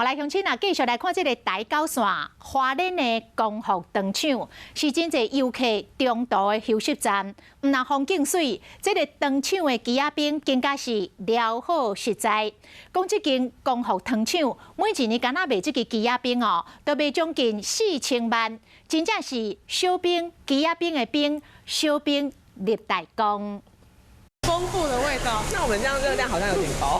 来乡亲啊，继续来看这个大高线花莲的光复糖厂，是真侪游客中途的休息站。唔但风景水，这个糖厂的鸡仔饼更加是料好实在。讲这间光复糖厂，每一年敢若卖这个鸡仔饼哦，都卖将近4000万，真正是小饼鸡仔饼的饼，小饼立大功。丰富的味道，那我们这样热量好像有点高。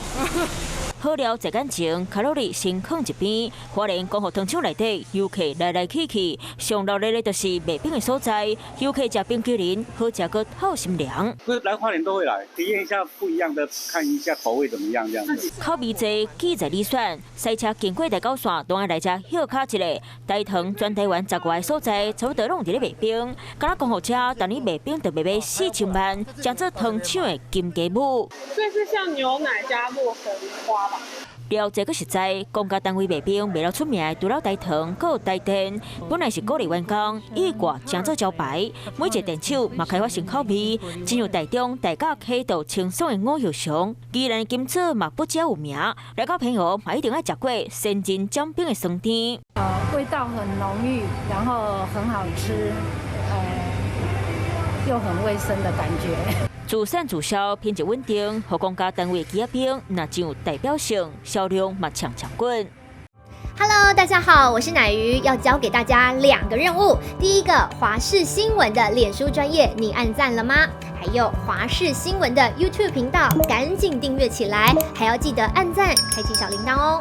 好料在眼前，卡路里先放一边。花莲光复糖厂内底，游客来来去去，上热闹的就是卖冰的所在。游客吃冰淇淋，好吃个透心凉。不是来花莲都会来，体验一下不一样的，看一下口味怎么样这样子。口味济，记在你选。赛车经过大高线，都爱来吃歇卡一个。大糖全台湾10外的所在，差不多拢伫咧卖冰。敢若光复车，但你卖冰就卖4000万，将做糖厂的金鸡母。所以是像牛奶加落红花吧。了解个实在，公家单位卖冰卖了出名的除了大糖，还有大店，本来是鼓励员工以挂将做招牌。每一个店手嘛开发新口味，进入台中大家溪道清爽的五叶松，宜兰金枣嘛不只有名，来到朋友嘛一定要吃过先进酱冰的酸甜。味道很浓郁，然后很好吃，又很卫生的感觉。自产自销，品质稳定，和公家单位鸡仔饼那真有代表性，销量嘛强滚。Hello， 大家好，我是乃瑜，要教给大家2个任务。第一个，华视新闻的脸书专页，你按赞了吗？还有华视新闻的 YouTube 频道，赶紧订阅起来，还要记得按赞，开启小铃铛哦。